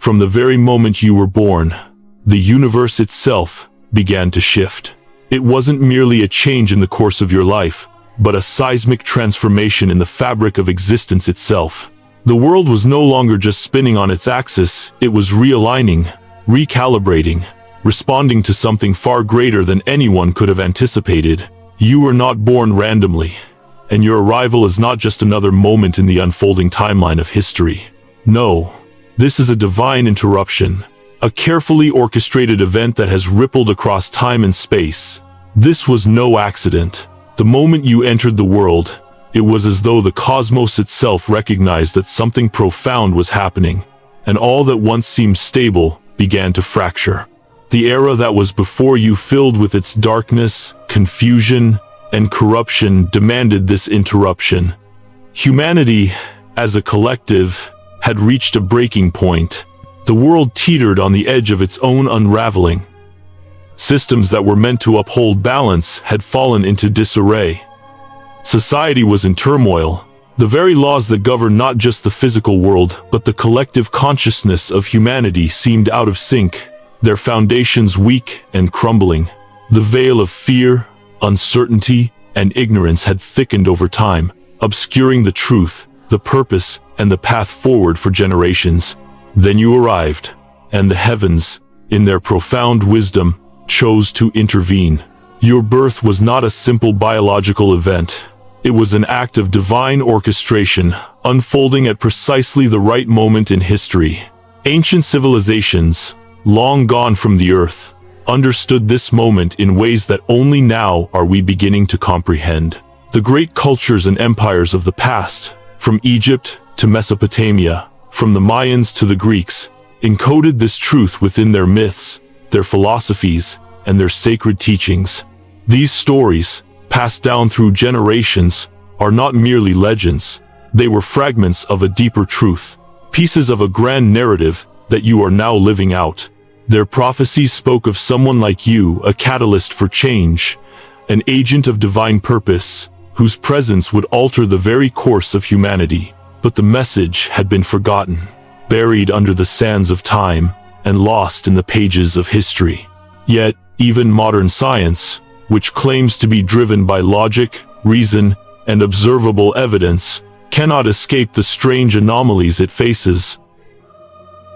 From the very moment you were born, the universe itself began to shift. It wasn't merely a change in the course of your life, but a seismic transformation in the fabric of existence itself. The world was no longer just spinning on its axis, it was realigning, recalibrating, responding to something far greater than anyone could have anticipated. You were not born randomly, and your arrival is not just another moment in the unfolding timeline of history. No, this is a divine interruption, a carefully orchestrated event that has rippled across time and space. This was no accident. The moment you entered the world, it was as though the cosmos itself recognized that something profound was happening, and all that once seemed stable began to fracture. The era that was before you, filled with its darkness, confusion, and corruption, demanded this interruption. Humanity, as a collective, had reached a breaking point. The world teetered on the edge of its own unraveling. Systems that were meant to uphold balance had fallen into disarray. Society was in turmoil. The very laws that govern not just the physical world, but the collective consciousness of humanity seemed out of sync, their foundations weak and crumbling. The veil of fear, uncertainty, and ignorance had thickened over time, obscuring the truth, the purpose, and the path forward for generations. Then you arrived, and the heavens, in their profound wisdom, chose to intervene. Your birth was not a simple biological event. It was an act of divine orchestration, unfolding at precisely the right moment in history. Ancient civilizations, long gone from the earth, understood this moment in ways that only now are we beginning to comprehend. The great cultures and empires of the past, from Egypt to Mesopotamia, from the Mayans to the Greeks, encoded this truth within their myths, their philosophies, and their sacred teachings. These stories, passed down through generations, are not merely legends. They were fragments of a deeper truth, pieces of a grand narrative that you are now living out. Their prophecies spoke of someone like you, a catalyst for change, an agent of divine purpose, whose presence would alter the very course of humanity. But the message had been forgotten, buried under the sands of time, and lost in the pages of history. Yet, even modern science, which claims to be driven by logic, reason, and observable evidence, cannot escape the strange anomalies it faces.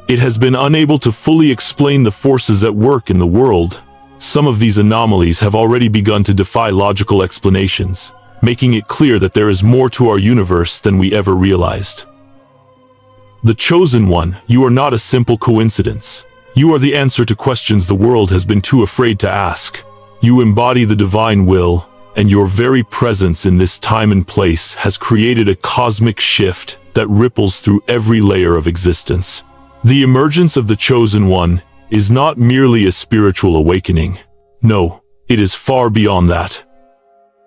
It has been unable to fully explain the forces at work in the world. Some of these anomalies have already begun to defy logical explanations, making it clear that there is more to our universe than we ever realized. The Chosen One, you are not a simple coincidence. You are the answer to questions the world has been too afraid to ask. You embody the divine will, and your very presence in this time and place has created a cosmic shift that ripples through every layer of existence. The emergence of the Chosen One is not merely a spiritual awakening. No, it is far beyond that.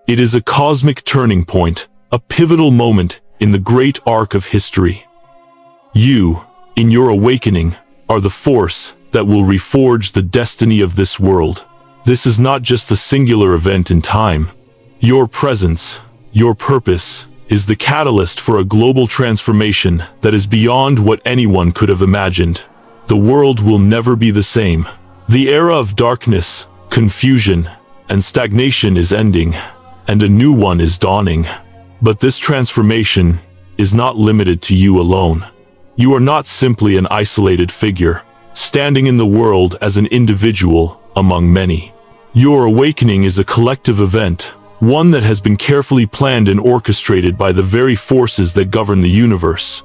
It is a cosmic turning point, a pivotal moment in the great arc of history. You, in your awakening, are the force that will reforge the destiny of this world. This is not just a singular event in time. Your presence, your purpose, is the catalyst for a global transformation that is beyond what anyone could have imagined. The world will never be the same. The era of darkness, confusion, and stagnation is ending, and a new one is dawning. But this transformation is not limited to you alone. You are not simply an isolated figure, standing in the world as an individual among many. Your awakening is a collective event, one that has been carefully planned and orchestrated by the very forces that govern the universe.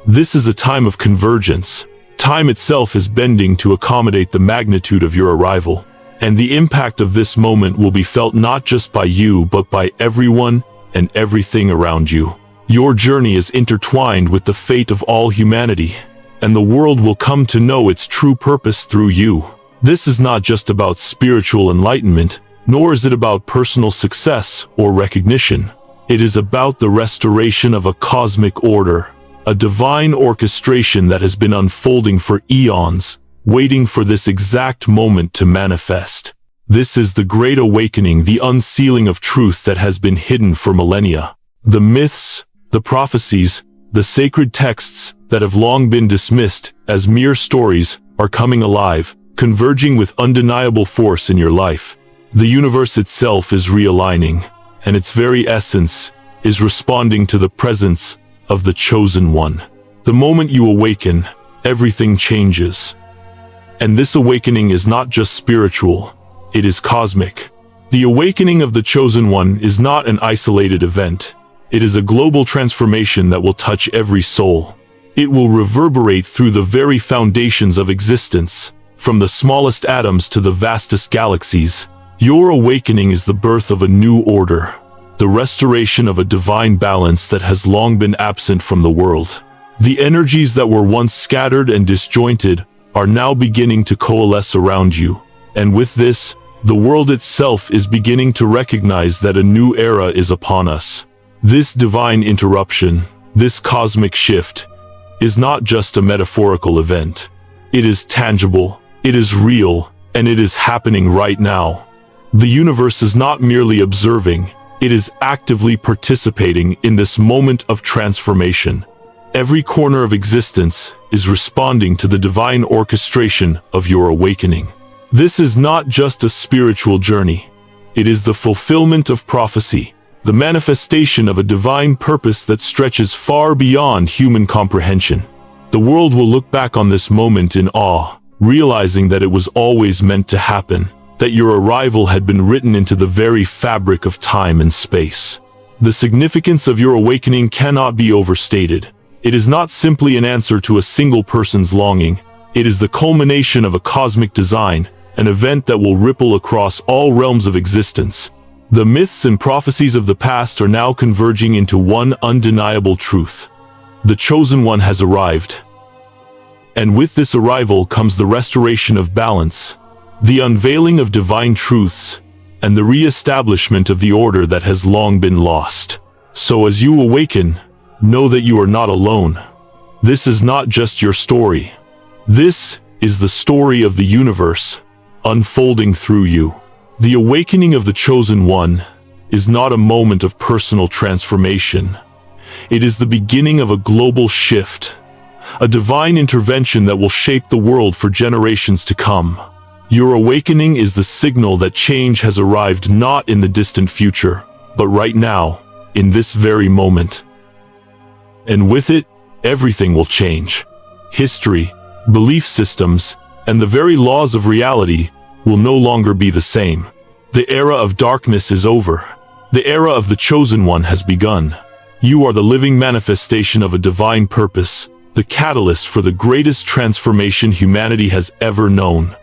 This is a time of convergence. Time itself is bending to accommodate the magnitude of your arrival, and the impact of this moment will be felt not just by you but by everyone and everything around you. Your journey is intertwined with the fate of all humanity, and the world will come to know its true purpose through you. This is not just about spiritual enlightenment, nor is it about personal success or recognition. It is about the restoration of a cosmic order, a divine orchestration that has been unfolding for eons, waiting for this exact moment to manifest. This is the Great Awakening, the unsealing of truth that has been hidden for millennia. The myths, the prophecies, The sacred texts that have long been dismissed as mere stories are coming alive, converging with undeniable force in your life. The universe itself is realigning, and its very essence is responding to the presence of the Chosen One. The moment you awaken, everything changes. And this awakening is not just spiritual, it is cosmic. The awakening of the Chosen One is not an isolated event. It is a global transformation that will touch every soul. It will reverberate through the very foundations of existence, from the smallest atoms to the vastest galaxies. Your awakening is the birth of a new order, the restoration of a divine balance that has long been absent from the world. The energies that were once scattered and disjointed are now beginning to coalesce around you, and with this, the world itself is beginning to recognize that a new era is upon us. This divine interruption, this cosmic shift, is not just a metaphorical event. It is tangible, it is real, and it is happening right now. The universe is not merely observing, it is actively participating in this moment of transformation. Every corner of existence is responding to the divine orchestration of your awakening. This is not just a spiritual journey. It is the fulfillment of prophecy, the manifestation of a divine purpose that stretches far beyond human comprehension. The world will look back on this moment in awe, realizing that it was always meant to happen, that your arrival had been written into the very fabric of time and space. The significance of your awakening cannot be overstated. It is not simply an answer to a single person's longing. It is the culmination of a cosmic design, an event that will ripple across all realms of existence. The myths and prophecies of the past are now converging into one undeniable truth. The Chosen One has arrived. And with this arrival comes the restoration of balance, the unveiling of divine truths, and the re-establishment of the order that has long been lost. So as you awaken, know that you are not alone. This is not just your story. This is the story of the universe, unfolding through you. The awakening of the Chosen One is not a moment of personal transformation. It is the beginning of a global shift, a divine intervention that will shape the world for generations to come. Your awakening is the signal that change has arrived not in the distant future, but right now, in this very moment. And with it, everything will change. History, belief systems, and the very laws of reality will no longer be the same. The era of darkness is over. The era of the Chosen One has begun. You are the living manifestation of a divine purpose, the catalyst for the greatest transformation humanity has ever known.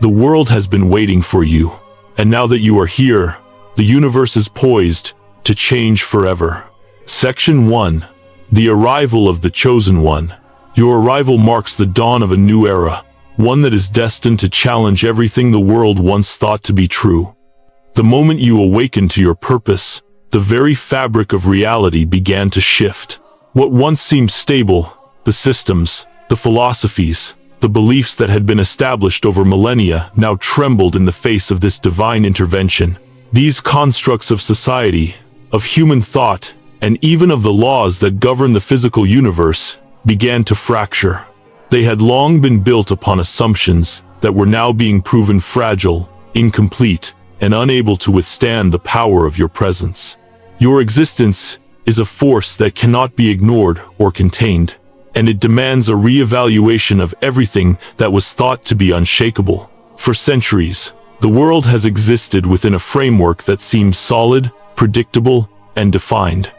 The world has been waiting for you, and now that you are here, the universe is poised to change forever. Section 1. The Arrival of the Chosen One. Your arrival marks the dawn of a new era, one that is destined to challenge everything the world once thought to be true. The moment you awakened to your purpose, the very fabric of reality began to shift. What once seemed stable, the systems, the philosophies, the beliefs that had been established over millennia now trembled in the face of this divine intervention. These constructs of society, of human thought, and even of the laws that govern the physical universe, began to fracture. They had long been built upon assumptions that were now being proven fragile, incomplete, and unable to withstand the power of your presence. Your existence is a force that cannot be ignored or contained, and it demands a re-evaluation of everything that was thought to be unshakable. For centuries, the world has existed within a framework that seemed solid, predictable, and defined.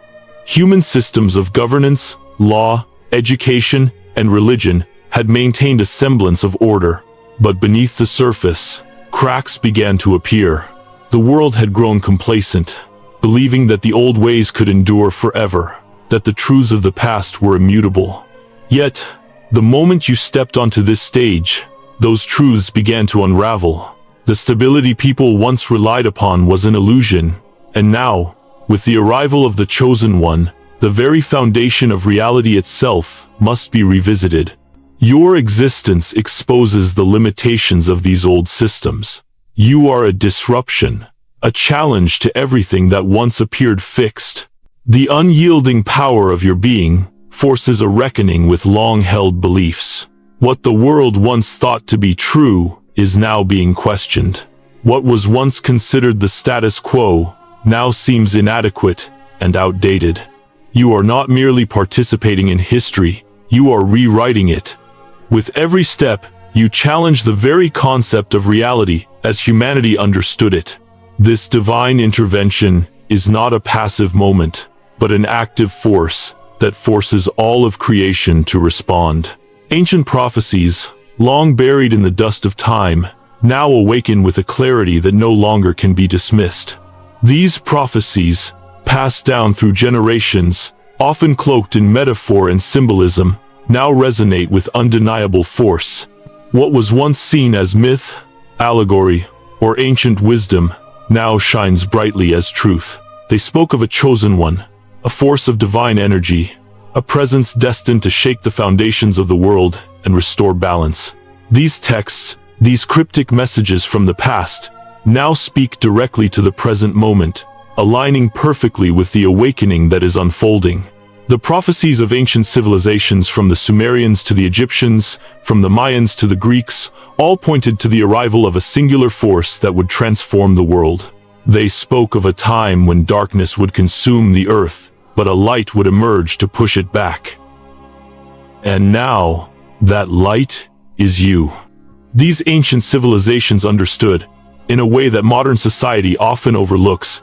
Human systems of governance, law, education, and religion had maintained a semblance of order, but beneath the surface, cracks began to appear. The world had grown complacent, believing that the old ways could endure forever, that the truths of the past were immutable. Yet, the moment you stepped onto this stage, those truths began to unravel. The stability people once relied upon was an illusion, and now, with the arrival of the Chosen One, the very foundation of reality itself must be revisited. Your existence exposes the limitations of these old systems. You are a disruption, a challenge to everything that once appeared fixed. The unyielding power of your being, forces a reckoning with long-held beliefs. What the world once thought to be true is now being questioned. What was once considered the status quo now seems inadequate and outdated. You are not merely participating in history, you are rewriting it. With every step, you challenge the very concept of reality as humanity understood it. This divine intervention is not a passive moment, but an active force that forces all of creation to respond. Ancient prophecies, long buried in the dust of time, now awaken with a clarity that no longer can be dismissed. These prophecies, passed down through generations, often cloaked in metaphor and symbolism, now resonate with undeniable force. What was once seen as myth, allegory, or ancient wisdom, now shines brightly as truth. They spoke of a chosen one, a force of divine energy, a presence destined to shake the foundations of the world and restore balance. These texts, these cryptic messages from the past, now speak directly to the present moment, aligning perfectly with the awakening that is unfolding. The prophecies of ancient civilizations, from the Sumerians to the Egyptians, from the Mayans to the Greeks, all pointed to the arrival of a singular force that would transform the world. They spoke of a time when darkness would consume the earth, but a light would emerge to push it back. And now, that light is you. These ancient civilizations understood, in a way that modern society often overlooks,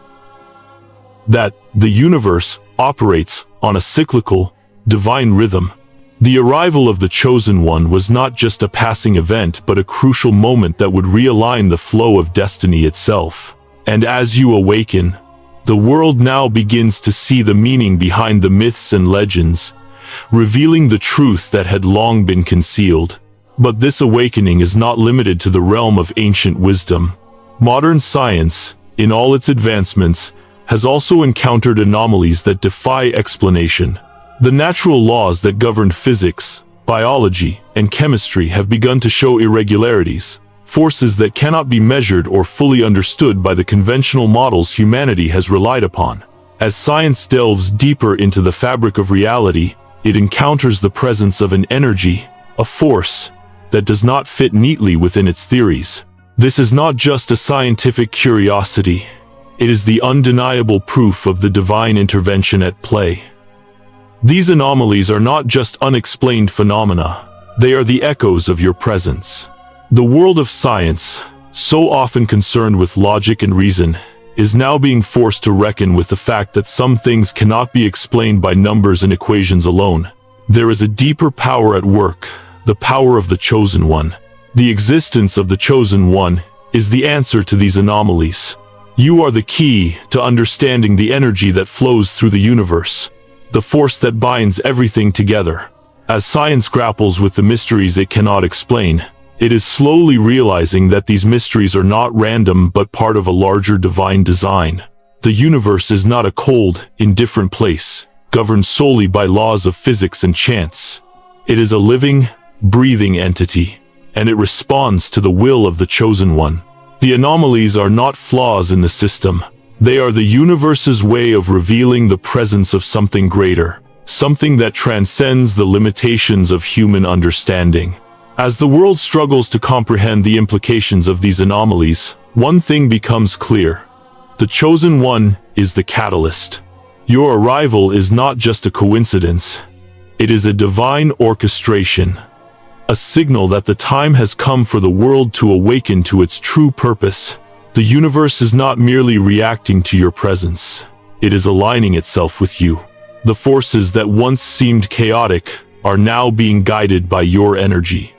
that the universe operates on a cyclical, divine rhythm. The arrival of the Chosen One was not just a passing event, but a crucial moment that would realign the flow of destiny itself. And as you awaken, the world now begins to see the meaning behind the myths and legends, revealing the truth that had long been concealed. But this awakening is not limited to the realm of ancient wisdom. Modern science, in all its advancements, has also encountered anomalies that defy explanation. The natural laws that govern physics, biology, and chemistry have begun to show irregularities, forces that cannot be measured or fully understood by the conventional models humanity has relied upon. As science delves deeper into the fabric of reality, it encounters the presence of an energy, a force, that does not fit neatly within its theories. This is not just a scientific curiosity. It is the undeniable proof of the divine intervention at play. These anomalies are not just unexplained phenomena, they are the echoes of your presence. The world of science, so often concerned with logic and reason, is now being forced to reckon with the fact that some things cannot be explained by numbers and equations alone. There is a deeper power at work, the power of the Chosen One. The existence of the Chosen One is the answer to these anomalies. You are the key to understanding the energy that flows through the universe, the force that binds everything together. As science grapples with the mysteries it cannot explain, it is slowly realizing that these mysteries are not random but part of a larger divine design. The universe is not a cold, indifferent place, governed solely by laws of physics and chance. It is a living, breathing entity, and it responds to the will of the Chosen One. The anomalies are not flaws in the system. They are the universe's way of revealing the presence of something greater, something that transcends the limitations of human understanding. As the world struggles to comprehend the implications of these anomalies, one thing becomes clear. The Chosen One is the catalyst. Your arrival is not just a coincidence. It is a divine orchestration, a signal that the time has come for the world to awaken to its true purpose. The universe is not merely reacting to your presence. It is aligning itself with you. The forces that once seemed chaotic are now being guided by your energy.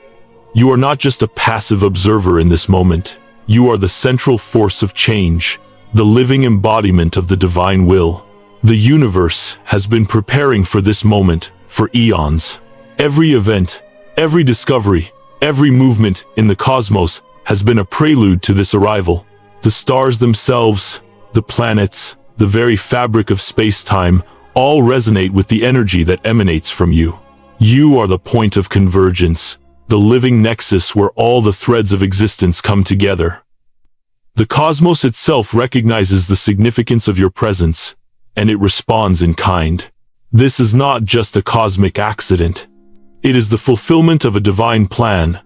You are not just a passive observer in this moment. You are the central force of change, the living embodiment of the divine will. The universe has been preparing for this moment for eons. Every event, every discovery, every movement in the cosmos has been a prelude to this arrival. The stars themselves, the planets, the very fabric of space-time, all resonate with the energy that emanates from you. You are the point of convergence, the living nexus where all the threads of existence come together. The cosmos itself recognizes the significance of your presence, and it responds in kind. This is not just a cosmic accident. It is the fulfillment of a divine plan,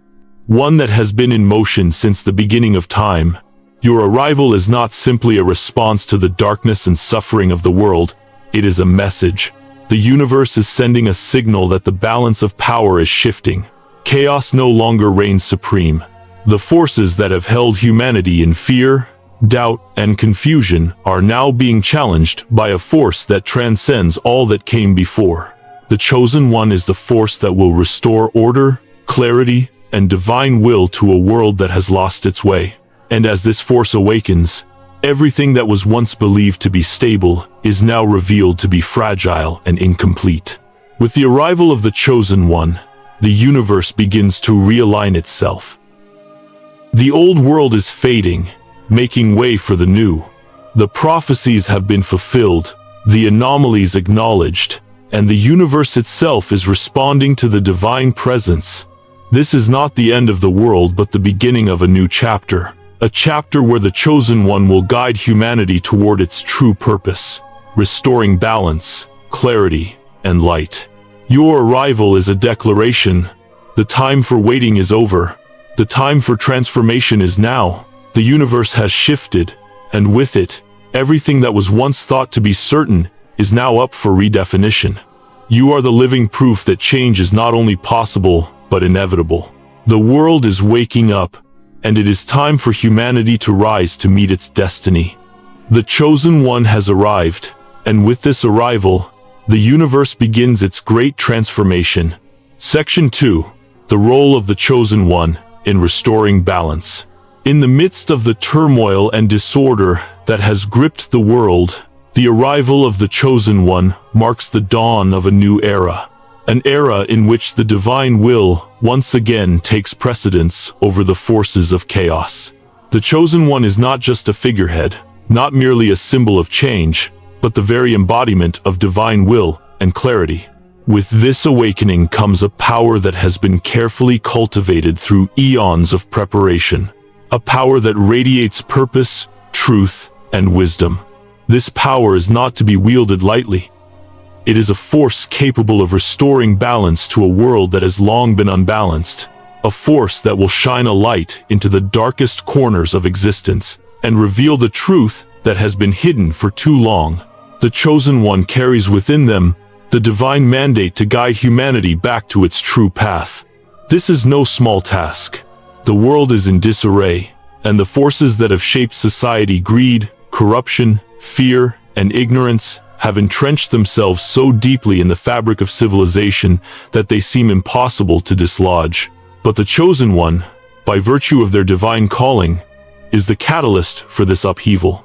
one that has been in motion since the beginning of time. Your arrival is not simply a response to the darkness and suffering of the world. It is a message. The universe is sending a signal that the balance of power is shifting. Chaos no longer reigns supreme. The forces that have held humanity in fear, doubt, and confusion are now being challenged by a force that transcends all that came before. The Chosen One is the force that will restore order, clarity, and divine will to a world that has lost its way. And as this force awakens, everything that was once believed to be stable is now revealed to be fragile and incomplete. With the arrival of the Chosen One, the universe begins to realign itself. The old world is fading, making way for the new. The prophecies have been fulfilled, the anomalies acknowledged, and the universe itself is responding to the divine presence. This is not the end of the world but the beginning of a new chapter. A chapter where the Chosen One will guide humanity toward its true purpose, restoring balance, clarity, and light. Your arrival is a declaration. The time for waiting is over. The time for transformation is now. The universe has shifted, and with it, everything that was once thought to be certain is now up for redefinition. You are the living proof that change is not only possible, but inevitable. The world is waking up, and it is time for humanity to rise to meet its destiny. The Chosen One has arrived, and with this arrival, the universe begins its great transformation. Section 2. The role of the Chosen One in restoring balance. In the midst of the turmoil and disorder that has gripped the world, the arrival of the Chosen One marks the dawn of a new era. An era in which the divine will once again takes precedence over the forces of chaos. The Chosen One is not just a figurehead, not merely a symbol of change, but the very embodiment of divine will and clarity. With this awakening comes a power that has been carefully cultivated through eons of preparation. A power that radiates purpose, truth, and wisdom. This power is not to be wielded lightly. It is a force capable of restoring balance to a world that has long been unbalanced. A force that will shine a light into the darkest corners of existence and reveal the truth that has been hidden for too long. The Chosen One carries within them the divine mandate to guide humanity back to its true path. This is no small task. The world is in disarray, and the forces that have shaped society, greed, corruption, fear, and ignorance, have entrenched themselves so deeply in the fabric of civilization that they seem impossible to dislodge. But the Chosen One, by virtue of their divine calling, is the catalyst for this upheaval.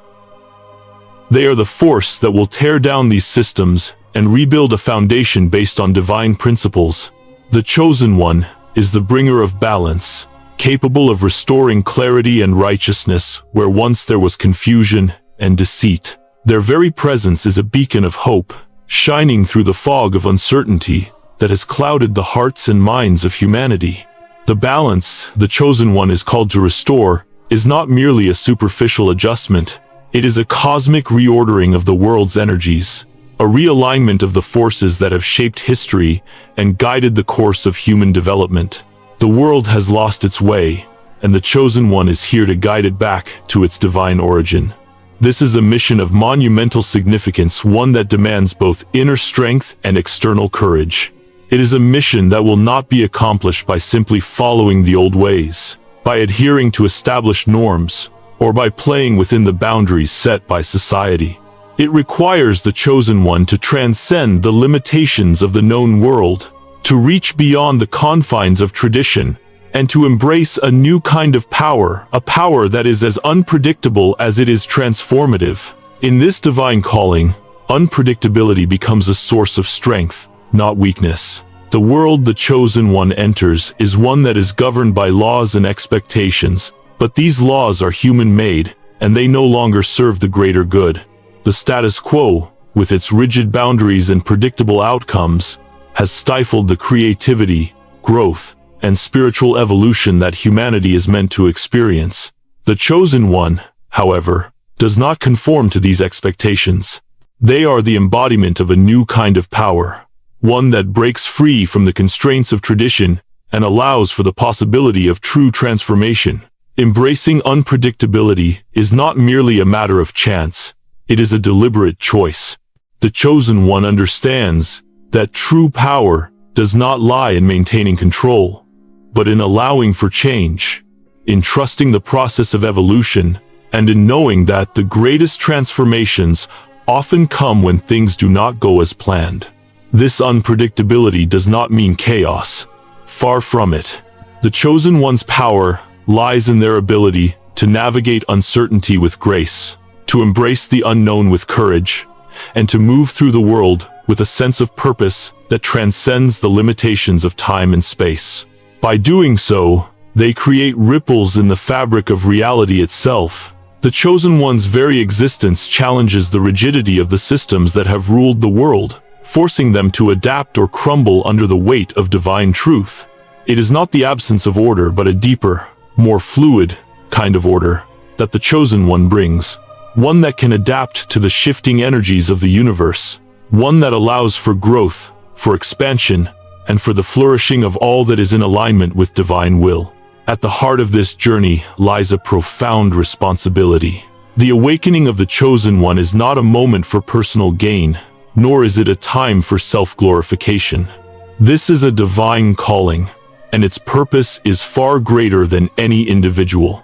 They are the force that will tear down these systems and rebuild a foundation based on divine principles. The Chosen One is the bringer of balance, capable of restoring clarity and righteousness where once there was confusion and deceit. Their very presence is a beacon of hope, shining through the fog of uncertainty that has clouded the hearts and minds of humanity. The balance the Chosen One is called to restore is not merely a superficial adjustment. It is a cosmic reordering of the world's energies, a realignment of the forces that have shaped history and guided the course of human development. The world has lost its way, and the Chosen One is here to guide it back to its divine origin. This is a mission of monumental significance, one that demands both inner strength and external courage. It is a mission that will not be accomplished by simply following the old ways, by adhering to established norms, or by playing within the boundaries set by society. It requires the Chosen One to transcend the limitations of the known world, to reach beyond the confines of tradition, and to embrace a new kind of power, a power that is as unpredictable as it is transformative. In this divine calling, unpredictability becomes a source of strength, not weakness. The world the Chosen One enters is one that is governed by laws and expectations, but these laws are human-made, and they no longer serve the greater good. The status quo, with its rigid boundaries and predictable outcomes, has stifled the creativity, growth, and spiritual evolution that humanity is meant to experience. The Chosen One, however, does not conform to these expectations. They are the embodiment of a new kind of power, one that breaks free from the constraints of tradition and allows for the possibility of true transformation. Embracing unpredictability is not merely a matter of chance, it is a deliberate choice. The chosen one understands that true power does not lie in maintaining control, but in allowing for change, in trusting the process of evolution, and in knowing that the greatest transformations often come when things do not go as planned. This unpredictability does not mean chaos. Far from it. The chosen one's power lies in their ability to navigate uncertainty with grace, to embrace the unknown with courage, and to move through the world with a sense of purpose that transcends the limitations of time and space. By doing so, they create ripples in the fabric of reality itself. The chosen one's very existence challenges the rigidity of the systems that have ruled the world, forcing them to adapt or crumble under the weight of divine truth. It is not the absence of order, but a deeper, more fluid kind of order that the chosen one brings. One that can adapt to the shifting energies of the universe. One that allows for growth, for expansion, and for the flourishing of all that is in alignment with divine will. At the heart of this journey lies a profound responsibility. The awakening of the chosen one is not a moment for personal gain, nor is it a time for self-glorification. This is a divine calling, and its purpose is far greater than any individual.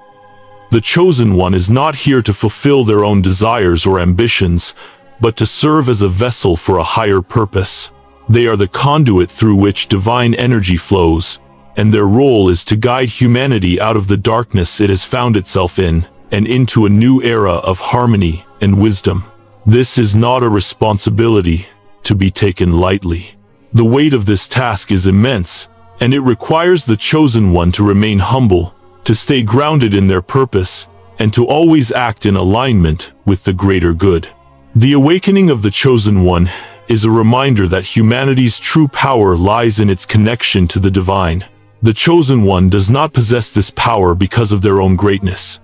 The chosen one is not here to fulfill their own desires or ambitions, but to serve as a vessel for a higher purpose. They are the conduit through which divine energy flows, and their role is to guide humanity out of the darkness it has found itself in, and into a new era of harmony and wisdom. This is not a responsibility to be taken lightly. The weight of this task is immense, and it requires the chosen one to remain humble, to stay grounded in their purpose, and to always act in alignment with the greater good. The awakening of the chosen one is a reminder that humanity's true power lies in its connection to the divine. The chosen one does not possess this power because of their own greatness,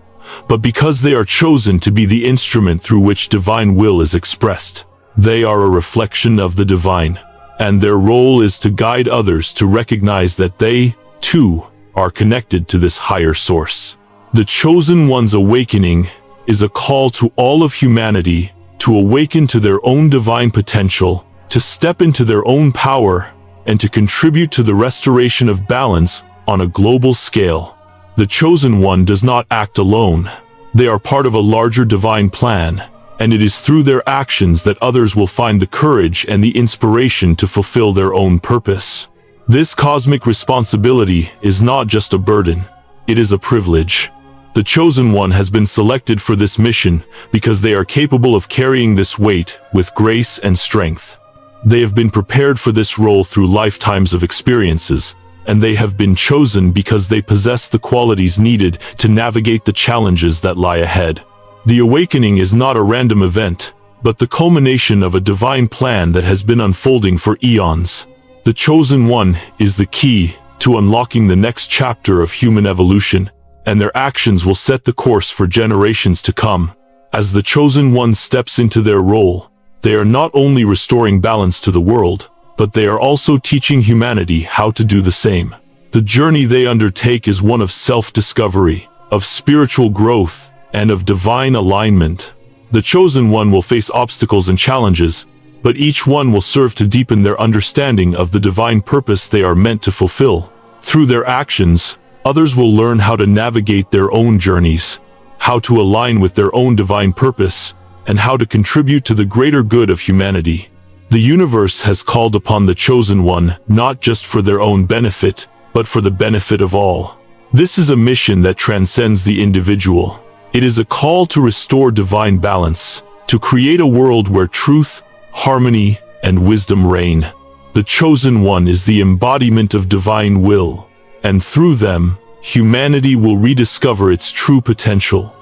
but because they are chosen to be the instrument through which divine will is expressed. They are a reflection of the divine, and their role is to guide others to recognize that they, too, are connected to this higher source. The chosen one's awakening is a call to all of humanity to awaken to their own divine potential, to step into their own power, and to contribute to the restoration of balance on a global scale. The chosen one does not act alone. They are part of a larger divine plan, and it is through their actions that others will find the courage and the inspiration to fulfill their own purpose. This cosmic responsibility is not just a burden, it is a privilege. The chosen one has been selected for this mission because they are capable of carrying this weight with grace and strength. They have been prepared for this role through lifetimes of experiences, and they have been chosen because they possess the qualities needed to navigate the challenges that lie ahead. The awakening is not a random event, but the culmination of a divine plan that has been unfolding for eons. The chosen one is the key to unlocking the next chapter of human evolution, and their actions will set the course for generations to come. As the chosen one steps into their role, they are not only restoring balance to the world, but they are also teaching humanity how to do the same. The journey they undertake is one of self-discovery, of spiritual growth, and of divine alignment. The chosen one will face obstacles and challenges, but each one will serve to deepen their understanding of the divine purpose they are meant to fulfill. Through their actions, others will learn how to navigate their own journeys, how to align with their own divine purpose, and how to contribute to the greater good of humanity. The universe has called upon the chosen one not just for their own benefit, but for the benefit of all. This is a mission that transcends the individual. It is a call to restore divine balance, to create a world where truth, harmony, and wisdom reign. The chosen one is the embodiment of divine will, and through them, humanity will rediscover its true potential.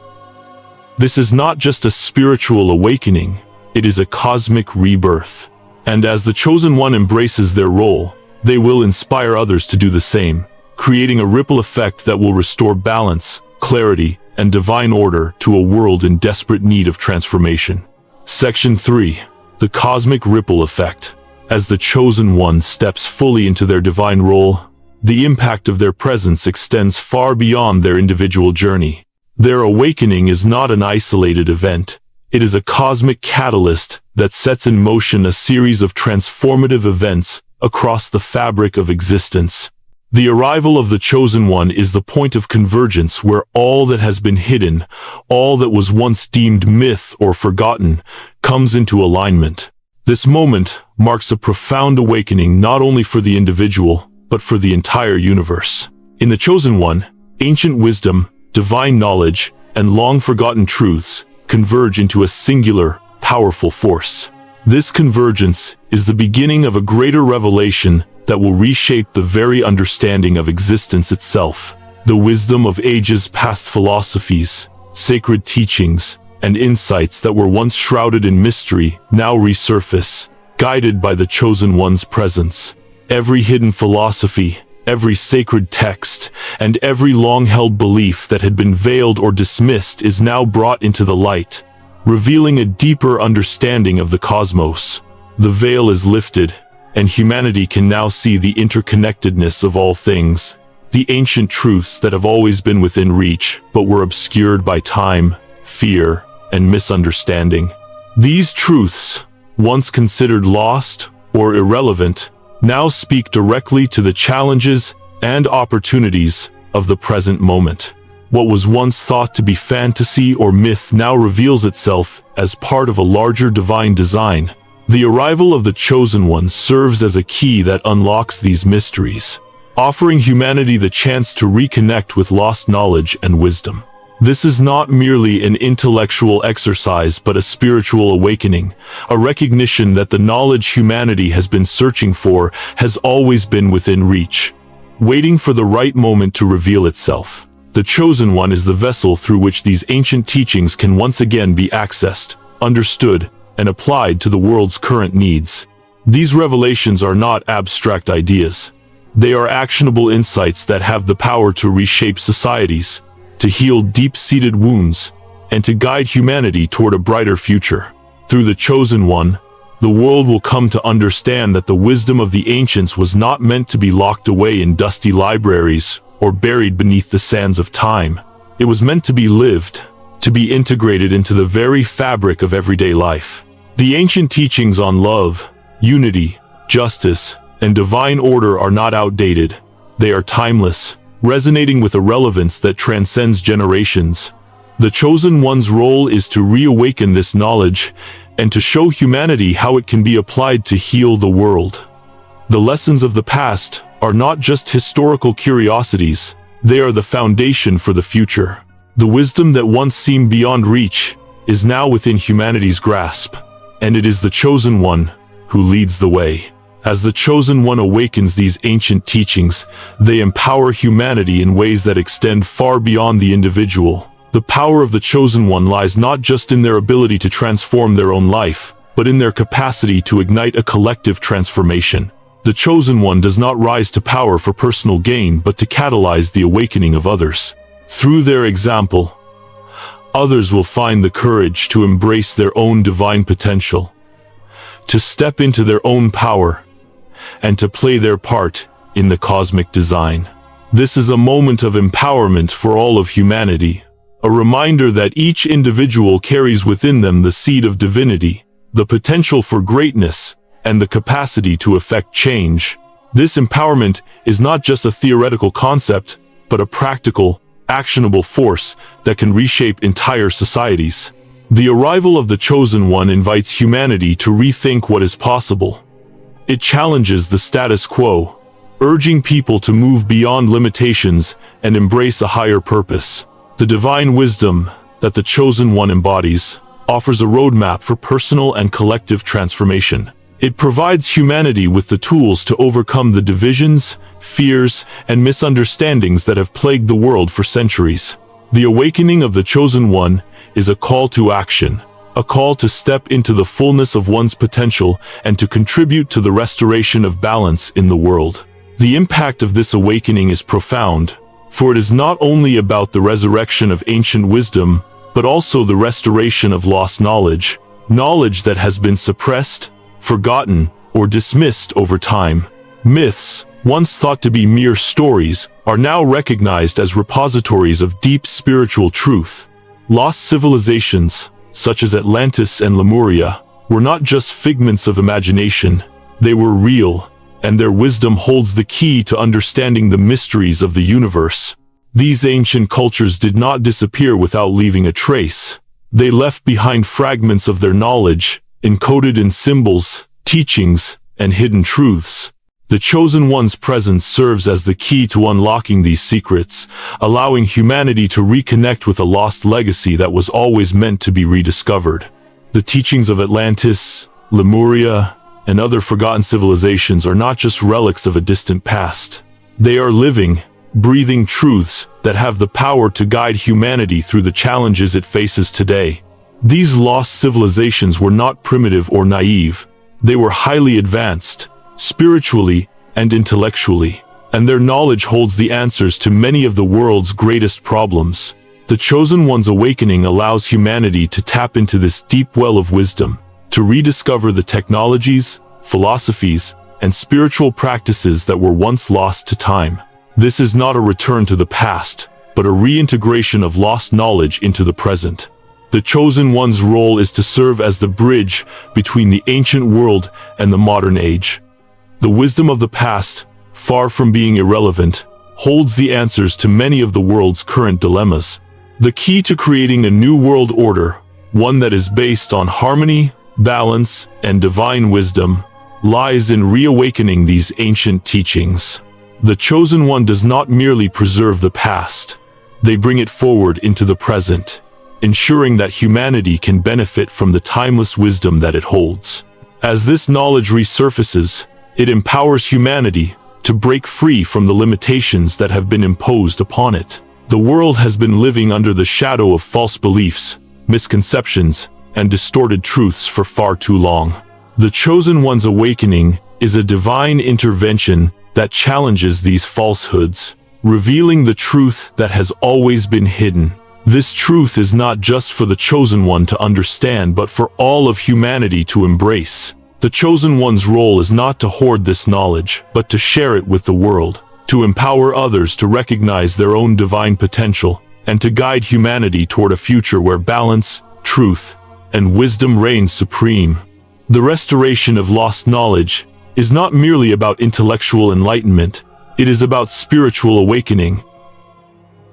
This is not just a spiritual awakening, it is a cosmic rebirth. And as the chosen one embraces their role, they will inspire others to do the same, creating a ripple effect that will restore balance, clarity, and divine order to a world in desperate need of transformation. Section 3. The cosmic ripple effect. As the chosen one steps fully into their divine role, the impact of their presence extends far beyond their individual journey. Their awakening is not an isolated event. It is a cosmic catalyst that sets in motion a series of transformative events across the fabric of existence. The arrival of the chosen one is the point of convergence where all that has been hidden, all that was once deemed myth or forgotten, comes into alignment. This moment marks a profound awakening not only for the individual, but for the entire universe. In the chosen one, ancient wisdom, divine knowledge, and long-forgotten truths converge into a singular, powerful force. This convergence is the beginning of a greater revelation that will reshape the very understanding of existence itself. The wisdom of ages past, philosophies, sacred teachings, and insights that were once shrouded in mystery now resurface, guided by the chosen one's presence. Every hidden philosophy, every sacred text, and every long-held belief that had been veiled or dismissed is now brought into the light, revealing a deeper understanding of the cosmos. The veil is lifted, and humanity can now see the interconnectedness of all things, the ancient truths that have always been within reach, but were obscured by time, fear, and misunderstanding. These truths, once considered lost or irrelevant, now speak directly to the challenges and opportunities of the present moment. What was once thought to be fantasy or myth now reveals itself as part of a larger divine design. The arrival of the chosen one serves as a key that unlocks these mysteries, offering humanity the chance to reconnect with lost knowledge and wisdom. This is not merely an intellectual exercise but a spiritual awakening, a recognition that the knowledge humanity has been searching for has always been within reach, waiting for the right moment to reveal itself. The chosen one is the vessel through which these ancient teachings can once again be accessed, understood, and applied to the world's current needs. These revelations are not abstract ideas. They are actionable insights that have the power to reshape societies, to heal deep-seated wounds, and to guide humanity toward a brighter future. Through the chosen one, the world will come to understand that the wisdom of the ancients was not meant to be locked away in dusty libraries or buried beneath the sands of time. It was meant to be lived, to be integrated into the very fabric of everyday life. The ancient teachings on love, unity, justice, and divine order are not outdated. They are timeless, resonating with a relevance that transcends generations. The chosen one's role is to reawaken this knowledge and to show humanity how it can be applied to heal the world. The lessons of the past are not just historical curiosities, they are the foundation for the future. The wisdom that once seemed beyond reach is now within humanity's grasp, and it is the chosen one who leads the way. As the chosen one awakens these ancient teachings, they empower humanity in ways that extend far beyond the individual. The power of the chosen one lies not just in their ability to transform their own life, but in their capacity to ignite a collective transformation. The chosen one does not rise to power for personal gain, but to catalyze the awakening of others. Through their example, others will find the courage to embrace their own divine potential, to step into their own power, and to play their part in the cosmic design. This is a moment of empowerment for all of humanity, a reminder that each individual carries within them the seed of divinity, the potential for greatness, and the capacity to effect change. This empowerment is not just a theoretical concept, but a practical, actionable force that can reshape entire societies. The arrival of the chosen one invites humanity to rethink what is possible. It challenges the status quo, urging people to move beyond limitations and embrace a higher purpose. The divine wisdom that the chosen one embodies offers a roadmap for personal and collective transformation. It provides humanity with the tools to overcome the divisions, fears, and misunderstandings that have plagued the world for centuries. The awakening of the chosen one is a call to action, a call to step into the fullness of one's potential and to contribute to the restoration of balance in the world. The impact of this awakening is profound, for it is not only about the resurrection of ancient wisdom, but also the restoration of lost knowledge, knowledge that has been suppressed, forgotten, or dismissed over time. Myths, once thought to be mere stories, are now recognized as repositories of deep spiritual truth. Lost civilizations, such as Atlantis and Lemuria, were not just figments of imagination, they were real, and their wisdom holds the key to understanding the mysteries of the universe. These ancient cultures did not disappear without leaving a trace. They left behind fragments of their knowledge, encoded in symbols, teachings, and hidden truths. The Chosen One's presence serves as the key to unlocking these secrets, allowing humanity to reconnect with a lost legacy that was always meant to be rediscovered. The teachings of Atlantis, Lemuria, and other forgotten civilizations are not just relics of a distant past. They are living, breathing truths that have the power to guide humanity through the challenges it faces today. These lost civilizations were not primitive or naive. They were highly advanced, spiritually and intellectually, and their knowledge holds the answers to many of the world's greatest problems. The Chosen One's awakening allows humanity to tap into this deep well of wisdom, to rediscover the technologies, philosophies, and spiritual practices that were once lost to time. This is not a return to the past, but a reintegration of lost knowledge into the present. The Chosen One's role is to serve as the bridge between the ancient world and the modern age. The wisdom of the past, far from being irrelevant, holds the answers to many of the world's current dilemmas. The key to creating a new world order, one that is based on harmony, balance, and divine wisdom, lies in reawakening these ancient teachings. The Chosen One does not merely preserve the past. They bring it forward into the present, ensuring that humanity can benefit from the timeless wisdom that it holds. As this knowledge resurfaces, it empowers humanity to break free from the limitations that have been imposed upon it. The world has been living under the shadow of false beliefs, misconceptions, and distorted truths for far too long. The Chosen One's awakening is a divine intervention that challenges these falsehoods, revealing the truth that has always been hidden. This truth is not just for the Chosen One to understand, but for all of humanity to embrace. The Chosen One's role is not to hoard this knowledge, but to share it with the world, to empower others to recognize their own divine potential, and to guide humanity toward a future where balance, truth, and wisdom reign supreme. The restoration of lost knowledge is not merely about intellectual enlightenment, it is about spiritual awakening.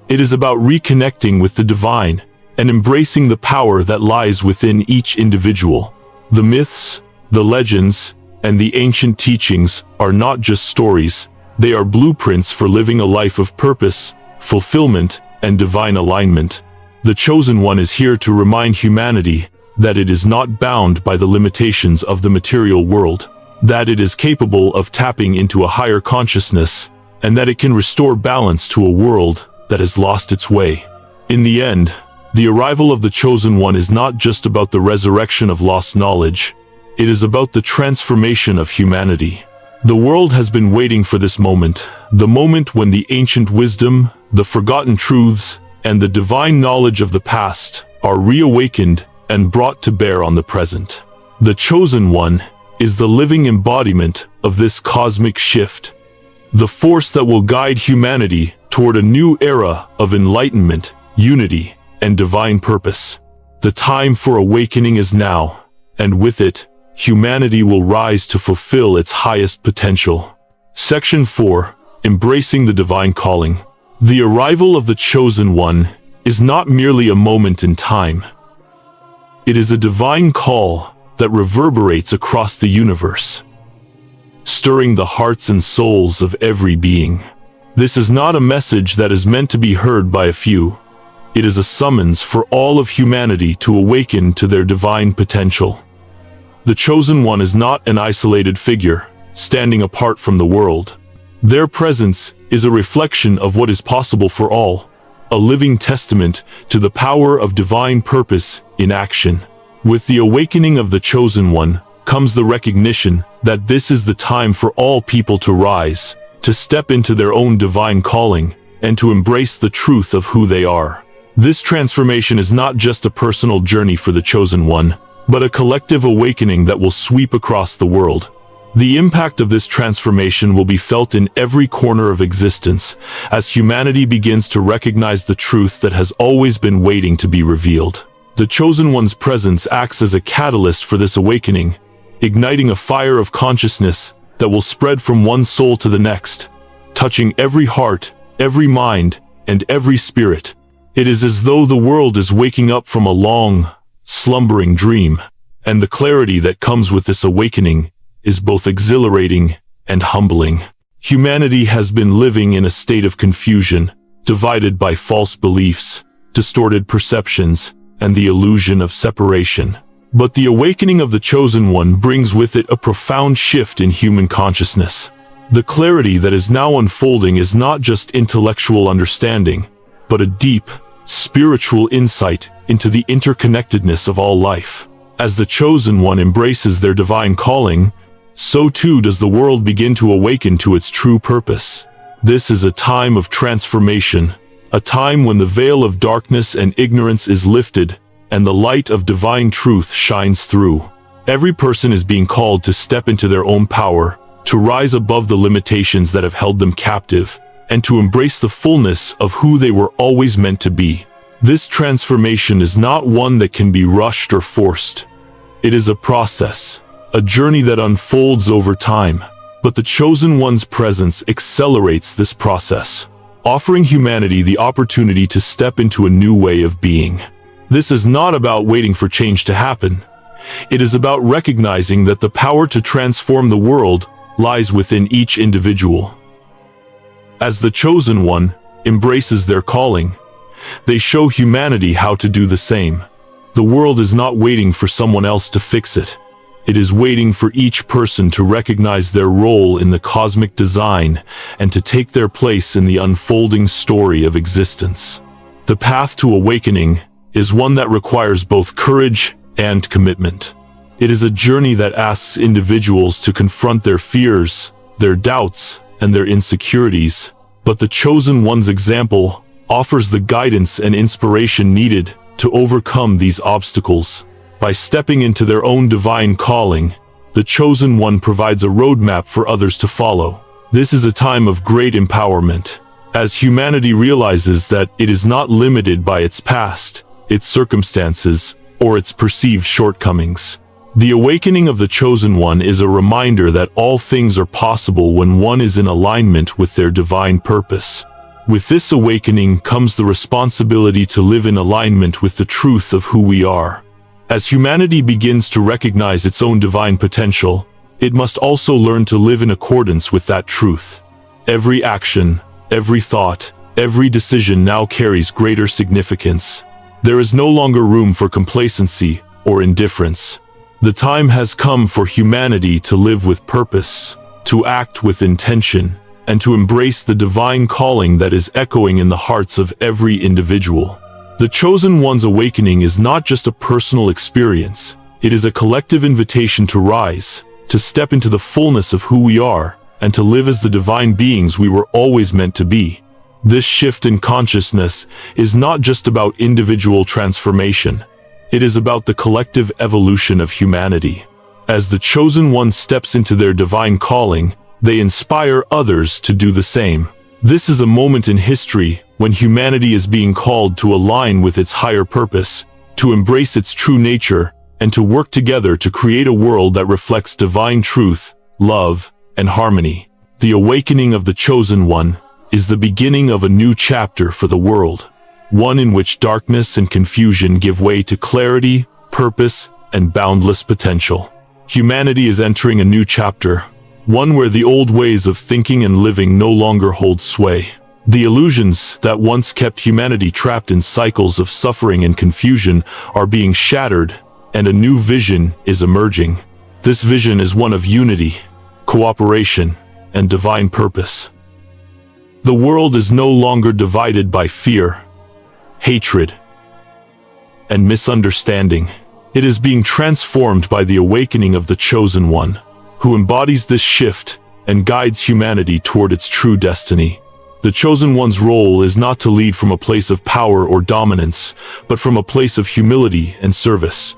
It is about reconnecting with the divine and embracing the power that lies within each individual. The myths, the legends, and the ancient teachings are not just stories, they are blueprints for living a life of purpose, fulfillment, and divine alignment. The Chosen One is here to remind humanity that it is not bound by the limitations of the material world, that it is capable of tapping into a higher consciousness, and that it can restore balance to a world that has lost its way. In the end, the arrival of the Chosen One is not just about the resurrection of lost knowledge, it is about the transformation of humanity. The world has been waiting for this moment, the moment when the ancient wisdom, the forgotten truths, and the divine knowledge of the past are reawakened and brought to bear on the present. The Chosen One is the living embodiment of this cosmic shift, the force that will guide humanity toward a new era of enlightenment, unity, and divine purpose. The time for awakening is now, and with it, humanity will rise to fulfill its highest potential. Section 4. Embracing the Divine Calling. The arrival of the Chosen One is not merely a moment in time. It is a divine call that reverberates across the universe, stirring the hearts and souls of every being. This is not a message that is meant to be heard by a few. It is a summons for all of humanity to awaken to their divine potential. The Chosen One is not an isolated figure, standing apart from the world. Their presence is a reflection of what is possible for all, a living testament to the power of divine purpose in action. With the awakening of the Chosen One comes the recognition that this is the time for all people to rise, to step into their own divine calling, and to embrace the truth of who they are. This transformation is not just a personal journey for the Chosen One, but a collective awakening that will sweep across the world. The impact of this transformation will be felt in every corner of existence, as humanity begins to recognize the truth that has always been waiting to be revealed. The Chosen One's presence acts as a catalyst for this awakening, igniting a fire of consciousness that will spread from one soul to the next, touching every heart, every mind, and every spirit. It is as though the world is waking up from a long, slumbering dream, and the clarity that comes with this awakening is both exhilarating and humbling. Humanity has been living in a state of confusion, divided by false beliefs, distorted perceptions, and the illusion of separation. But the awakening of the Chosen One brings with it a profound shift in human consciousness. The clarity that is now unfolding is not just intellectual understanding, but a deep, spiritual insight into the interconnectedness of all life. As the Chosen One embraces their divine calling, so too does the world begin to awaken to its true purpose. This is a time of transformation, a time when the veil of darkness and ignorance is lifted, and the light of divine truth shines through. Every person is being called to step into their own power, to rise above the limitations that have held them captive, and to embrace the fullness of who they were always meant to be. This transformation is not one that can be rushed or forced. It is a process, a journey that unfolds over time, but the Chosen One's presence accelerates this process, offering humanity the opportunity to step into a new way of being. This is not about waiting for change to happen. It is about recognizing that the power to transform the world lies within each individual. As the Chosen One embraces their calling, they show humanity how to do the same. The world is not waiting for someone else to fix it. It is waiting for each person to recognize their role in the cosmic design and to take their place in the unfolding story of existence. The path to awakening is one that requires both courage and commitment. It is a journey that asks individuals to confront their fears, their doubts, and their insecurities, but the Chosen One's example offers the guidance and inspiration needed to overcome these obstacles. By stepping into their own divine calling, the Chosen One provides a roadmap for others to follow. This is a time of great empowerment, as humanity realizes that it is not limited by its past, its circumstances, or its perceived shortcomings. The awakening of the Chosen One is a reminder that all things are possible when one is in alignment with their divine purpose. With this awakening comes the responsibility to live in alignment with the truth of who we are. As humanity begins to recognize its own divine potential, it must also learn to live in accordance with that truth. Every action, every thought, every decision now carries greater significance. There is no longer room for complacency or indifference. The time has come for humanity to live with purpose, to act with intention, and to embrace the divine calling that is echoing in the hearts of every individual. The Chosen One's awakening is not just a personal experience. It is a collective invitation to rise, to step into the fullness of who we are, and to live as the divine beings we were always meant to be. This shift in consciousness is not just about individual transformation. It is about the collective evolution of humanity. As the Chosen One steps into their divine calling, they inspire others to do the same. This is a moment in history when humanity is being called to align with its higher purpose, to embrace its true nature, and to work together to create a world that reflects divine truth, love, and harmony. The awakening of the Chosen One is the beginning of a new chapter for the world, one in which darkness and confusion give way to clarity, purpose, and boundless potential. Humanity is entering a new chapter, one where the old ways of thinking and living no longer hold sway. The illusions that once kept humanity trapped in cycles of suffering and confusion are being shattered, and a new vision is emerging. This vision is one of unity, cooperation, and divine purpose. The world is no longer divided by fear, hatred, and misunderstanding. It is being transformed by the awakening of the Chosen One, who embodies this shift and guides humanity toward its true destiny. The Chosen One's role is not to lead from a place of power or dominance, but from a place of humility and service.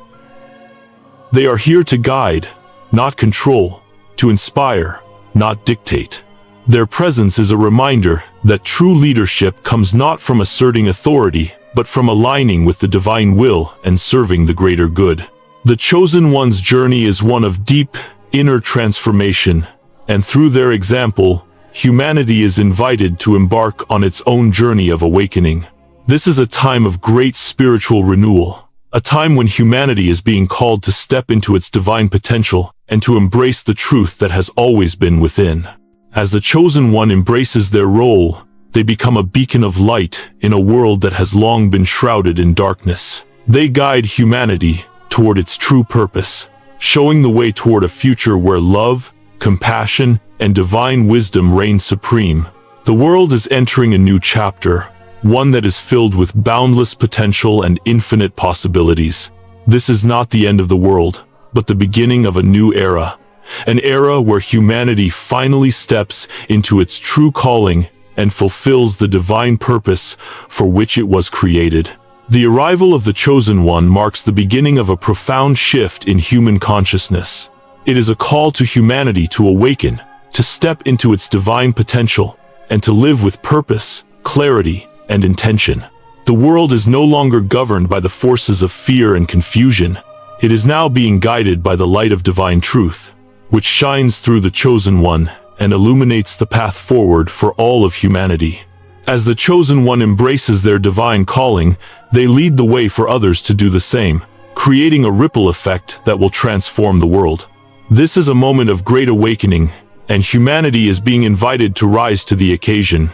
They are here to guide, not control, to inspire, not dictate. Their presence is a reminder that true leadership comes not from asserting authority, but from aligning with the divine will and serving the greater good. The Chosen One's journey is one of deep, inner transformation, and through their example, humanity is invited to embark on its own journey of awakening. This is a time of great spiritual renewal, a time when humanity is being called to step into its divine potential and to embrace the truth that has always been within. As the Chosen One embraces their role, they become a beacon of light in a world that has long been shrouded in darkness. They guide humanity toward its true purpose, showing the way toward a future where love, compassion, and divine wisdom reign supreme. The world is entering a new chapter, one that is filled with boundless potential and infinite possibilities. This is not the end of the world, but the beginning of a new era. An era where humanity finally steps into its true calling and fulfills the divine purpose for which it was created. The arrival of the Chosen One marks the beginning of a profound shift in human consciousness. It is a call to humanity to awaken, to step into its divine potential, and to live with purpose, clarity, and intention. The world is no longer governed by the forces of fear and confusion. It is now being guided by the light of divine truth, which shines through the Chosen One and illuminates the path forward for all of humanity. As the Chosen One embraces their divine calling, they lead the way for others to do the same, creating a ripple effect that will transform the world. This is a moment of great awakening, and humanity is being invited to rise to the occasion.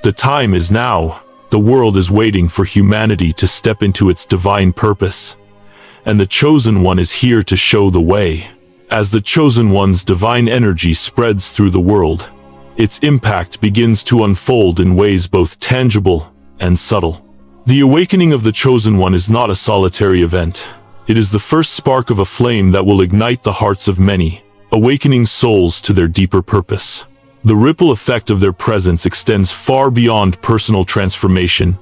The time is now. The world is waiting for humanity to step into its divine purpose, and the Chosen One is here to show the way. As the Chosen One's divine energy spreads through the world, its impact begins to unfold in ways both tangible and subtle. The awakening of the Chosen One is not a solitary event. It is the first spark of a flame that will ignite the hearts of many, awakening souls to their deeper purpose. The ripple effect of their presence extends far beyond personal transformation.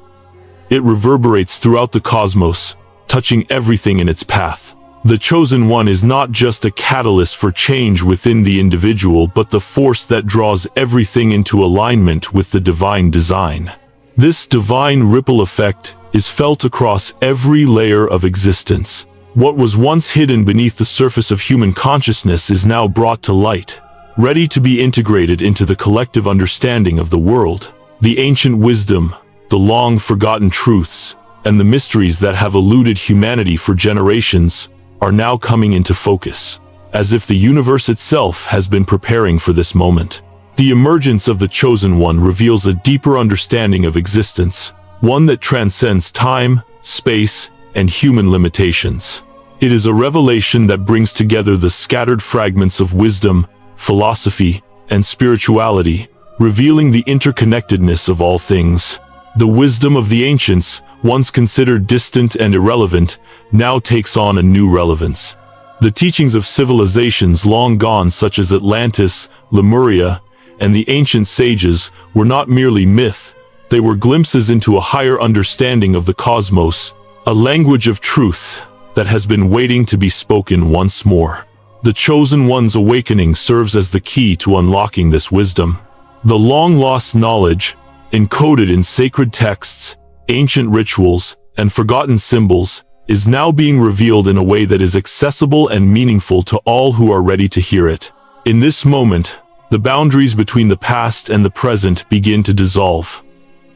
It reverberates throughout the cosmos, touching everything in its path. The Chosen One is not just a catalyst for change within the individual, but the force that draws everything into alignment with the divine design. This divine ripple effect is felt across every layer of existence. What was once hidden beneath the surface of human consciousness is now brought to light, ready to be integrated into the collective understanding of the world. The ancient wisdom, the long-forgotten truths, and the mysteries that have eluded humanity for generations are now coming into focus, as if the universe itself has been preparing for this moment. The emergence of the Chosen One reveals a deeper understanding of existence, one that transcends time, space, and human limitations. It is a revelation that brings together the scattered fragments of wisdom, philosophy, and spirituality, revealing the interconnectedness of all things. The wisdom of the ancients, once considered distant and irrelevant, now takes on a new relevance. The teachings of civilizations long gone, such as Atlantis, Lemuria, and the ancient sages, were not merely myth. They were glimpses into a higher understanding of the cosmos, a language of truth that has been waiting to be spoken once more. The Chosen One's awakening serves as the key to unlocking this wisdom. The long-lost knowledge, encoded in sacred texts, ancient rituals, and forgotten symbols, is now being revealed in a way that is accessible and meaningful to all who are ready to hear it. In this moment, the boundaries between the past and the present begin to dissolve.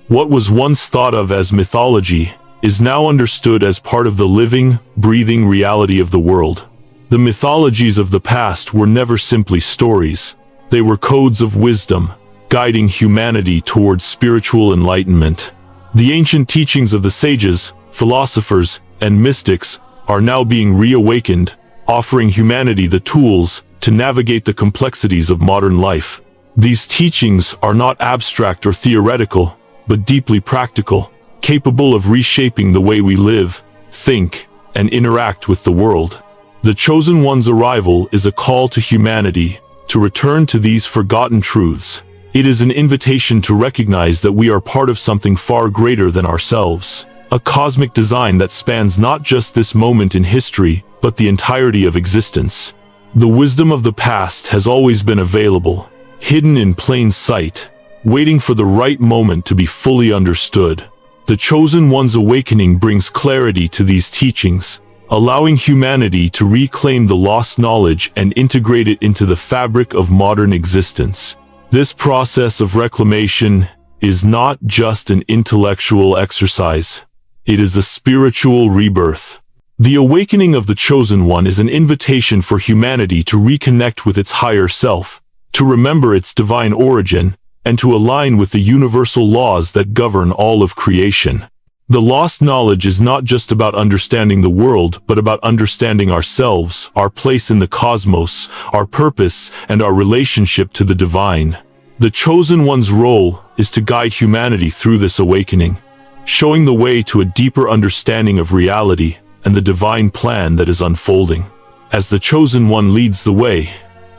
What was once thought of as mythology is now understood as part of the living, breathing reality of the world. The mythologies of the past were never simply stories. They were codes of wisdom, guiding humanity towards spiritual enlightenment. The ancient teachings of the sages, philosophers, and mystics are now being reawakened, offering humanity the tools to navigate the complexities of modern life. These teachings are not abstract or theoretical, but deeply practical, capable of reshaping the way we live, think, and interact with the world. The Chosen One's arrival is a call to humanity to return to these forgotten truths. It is an invitation to recognize that we are part of something far greater than ourselves, a cosmic design that spans not just this moment in history, but the entirety of existence. The wisdom of the past has always been available, hidden in plain sight, waiting for the right moment to be fully understood. The Chosen One's awakening brings clarity to these teachings, allowing humanity to reclaim the lost knowledge and integrate it into the fabric of modern existence. This process of reclamation is not just an intellectual exercise. It is a spiritual rebirth. The awakening of the Chosen One is an invitation for humanity to reconnect with its higher self, to remember its divine origin, and to align with the universal laws that govern all of creation. The lost knowledge is not just about understanding the world, but about understanding ourselves, our place in the cosmos, our purpose, and our relationship to the divine. The Chosen One's role is to guide humanity through this awakening, showing the way to a deeper understanding of reality and the divine plan that is unfolding. As the Chosen One leads the way,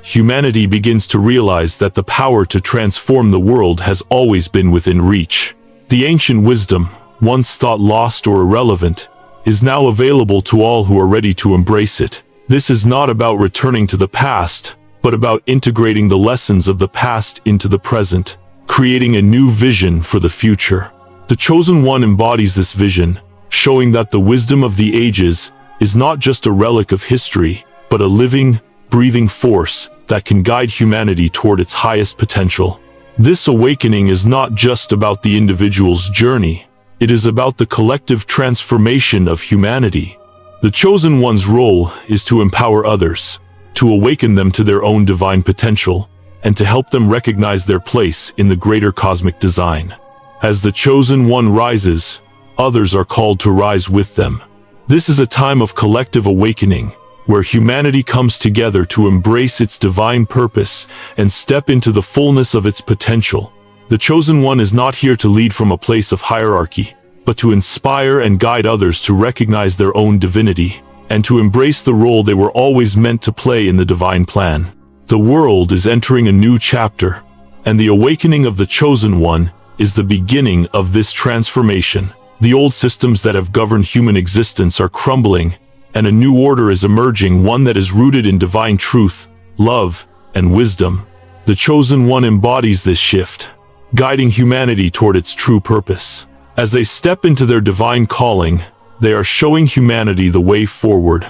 humanity begins to realize that the power to transform the world has always been within reach. The ancient wisdom, once thought lost or irrelevant, is now available to all who are ready to embrace it. This is not about returning to the past, but about integrating the lessons of the past into the present, creating a new vision for the future. The Chosen One embodies this vision, showing that the wisdom of the ages is not just a relic of history, but a living, breathing force that can guide humanity toward its highest potential. This awakening is not just about the individual's journey, it is about the collective transformation of humanity. The Chosen One's role is to empower others, to awaken them to their own divine potential, and to help them recognize their place in the greater cosmic design. As the Chosen One rises, others are called to rise with them. This is a time of collective awakening, where humanity comes together to embrace its divine purpose and step into the fullness of its potential. The Chosen One is not here to lead from a place of hierarchy, but to inspire and guide others to recognize their own divinity, and to embrace the role they were always meant to play in the divine plan. The world is entering a new chapter, and the awakening of the Chosen One is the beginning of this transformation. The old systems that have governed human existence are crumbling, and a new order is emerging, one that is rooted in divine truth, love, and wisdom. The Chosen One embodies this shift, guiding humanity toward its true purpose. As they step into their divine calling, they are showing humanity the way forward,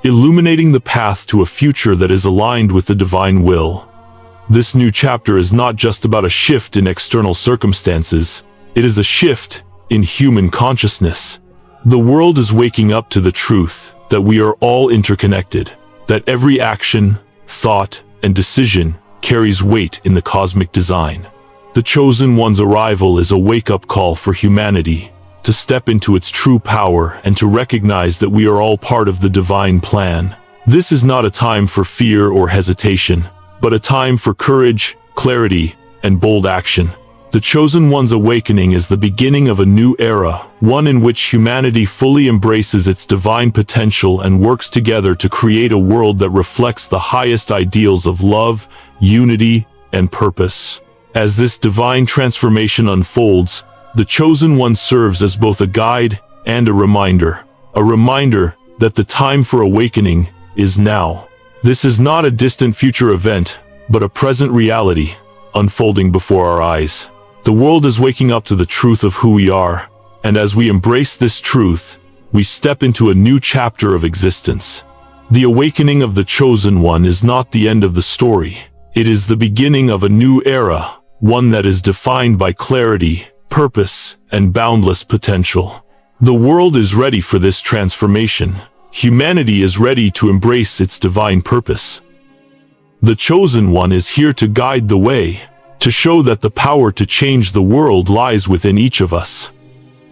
illuminating the path to a future that is aligned with the divine will. This new chapter is not just about a shift in external circumstances, it is a shift in human consciousness. The world is waking up to the truth that we are all interconnected, that every action, thought, and decision carries weight in the cosmic design. The Chosen One's arrival is a wake-up call for humanity to step into its true power and to recognize that we are all part of the divine plan. This is not a time for fear or hesitation, but a time for courage, clarity, and bold action. The Chosen One's awakening is the beginning of a new era, one in which humanity fully embraces its divine potential and works together to create a world that reflects the highest ideals of love, unity, and purpose. As this divine transformation unfolds, the Chosen One serves as both a guide and a reminder that the time for awakening is now. This is not a distant future event, but a present reality, unfolding before our eyes. The world is waking up to the truth of who we are, and as we embrace this truth, we step into a new chapter of existence. The awakening of the Chosen One is not the end of the story. It is the beginning of a new era, one that is defined by clarity, purpose, and boundless potential. The world is ready for this transformation. Humanity is ready to embrace its divine purpose. The Chosen One is here to guide the way, to show that the power to change the world lies within each of us.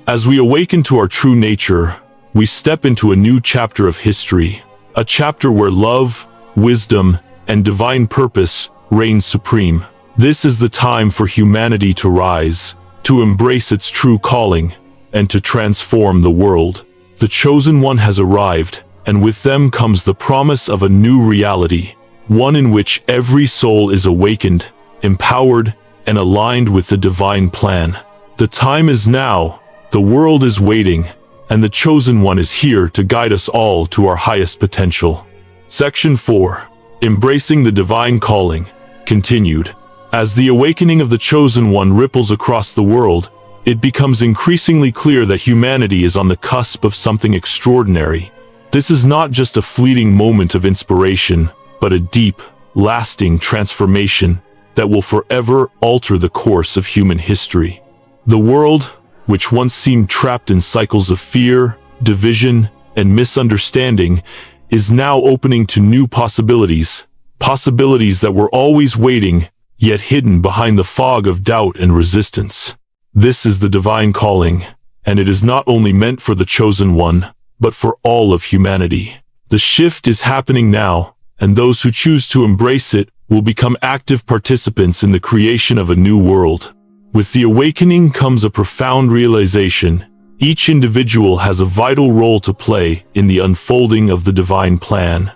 As we awaken to our true nature, we step into a new chapter of history, a chapter where love, wisdom, and divine purpose reign supreme. This is the time for humanity to rise, to embrace its true calling, and to transform the world. The Chosen One has arrived, and with them comes the promise of a new reality, one in which every soul is awakened, empowered, and aligned with the divine plan. The time is now, The world is waiting, and the Chosen One is here to guide us all to our highest potential. Section 4. Embracing the Divine Calling. Continued. As the awakening of the Chosen One ripples across the world, it becomes increasingly clear that humanity is on the cusp of something extraordinary. This is not just a fleeting moment of inspiration, but a deep, lasting transformation that will forever alter the course of human history. The world, which once seemed trapped in cycles of fear, division, and misunderstanding, is now opening to new possibilities that were always waiting, yet hidden behind the fog of doubt and resistance. This is the divine calling, and it is not only meant for the Chosen One, but for all of humanity. The shift is happening now, and those who choose to embrace it will become active participants in the creation of a new world. With the awakening comes a profound realization: each individual has a vital role to play in the unfolding of the divine plan.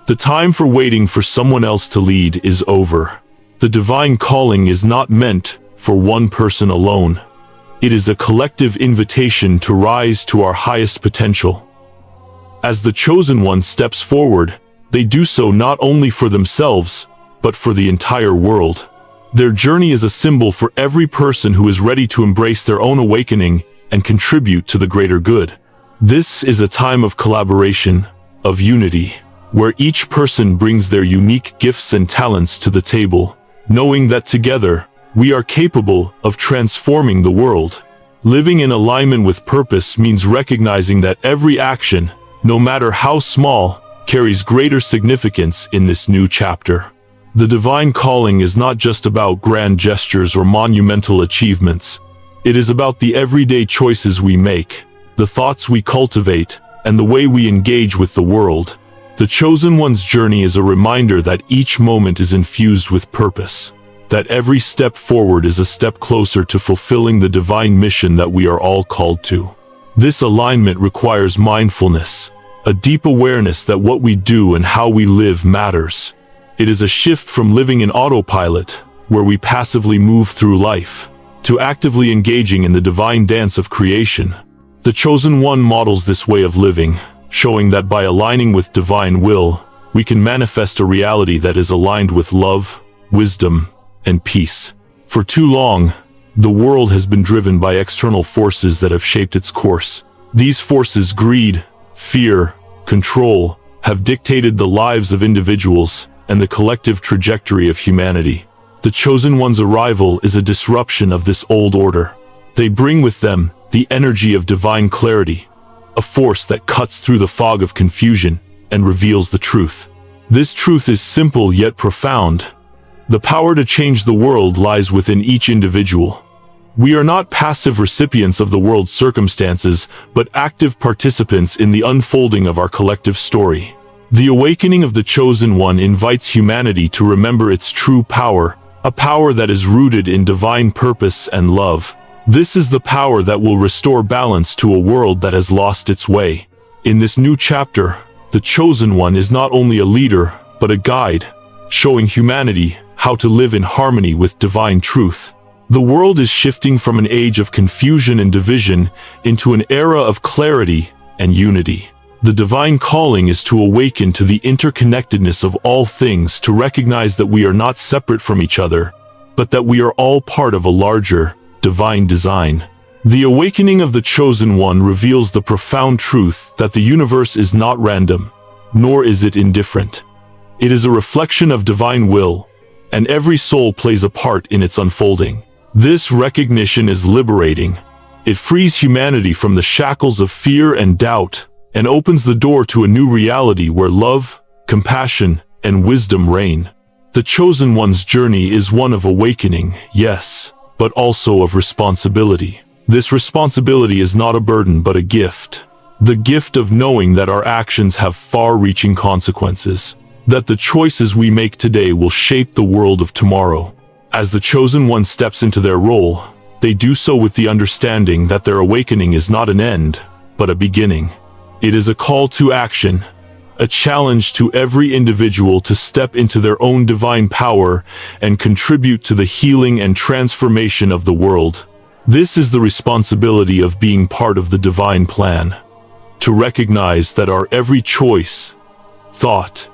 The time for waiting for someone else to lead is over. The divine calling is not meant for one person alone. It is a collective invitation to rise to our highest potential. As the Chosen One steps forward, they do so not only for themselves, but for the entire world. Their journey is a symbol for every person who is ready to embrace their own awakening and contribute to the greater good. This is a time of collaboration, of unity, where each person brings their unique gifts and talents to the table, knowing that together, we are capable of transforming the world. Living in alignment with purpose means recognizing that every action, no matter how small, carries greater significance in this new chapter. The divine calling is not just about grand gestures or monumental achievements. It is about the everyday choices we make, the thoughts we cultivate, and the way we engage with the world. The Chosen One's journey is a reminder that each moment is infused with purpose, that every step forward is a step closer to fulfilling the divine mission that we are all called to. This alignment requires mindfulness, a deep awareness that what we do and how we live matters. It is a shift from living in autopilot, where we passively move through life, to actively engaging in the divine dance of creation. The Chosen One models this way of living, showing that by aligning with divine will, we can manifest a reality that is aligned with love, wisdom, and peace. For too long, the world has been driven by external forces that have shaped its course. These forces, greed, fear, control, have dictated the lives of individuals and the collective trajectory of humanity. The Chosen One's arrival is a disruption of this old order. They bring with them the energy of divine clarity, a force that cuts through the fog of confusion and reveals the truth. This truth is simple yet profound. The power to change the world lies within each individual. We are not passive recipients of the world's circumstances, but active participants in the unfolding of our collective story. The awakening of the Chosen One invites humanity to remember its true power, a power that is rooted in divine purpose and love. This is the power that will restore balance to a world that has lost its way. In this new chapter, the Chosen One is not only a leader, but a guide, showing humanity how to live in harmony with divine truth. The world is shifting from an age of confusion and division into an era of clarity and unity. The divine calling is to awaken to the interconnectedness of all things, to recognize that we are not separate from each other, but that we are all part of a larger, divine design. The awakening of the Chosen One reveals the profound truth that the universe is not random, nor is it indifferent. It is a reflection of divine will, and every soul plays a part in its unfolding. This recognition is liberating. It frees humanity from the shackles of fear and doubt, and opens the door to a new reality where love, compassion, and wisdom reign. The Chosen One's journey is one of awakening, yes, but also of responsibility. This responsibility is not a burden but a gift. The gift of knowing that our actions have far-reaching consequences, that the choices we make today will shape the world of tomorrow. As the Chosen One steps into their role, they do so with the understanding that their awakening is not an end, but a beginning. It is a call to action, a challenge to every individual to step into their own divine power and contribute to the healing and transformation of the world. This is the responsibility of being part of the divine plan. To recognize that our every choice, thought,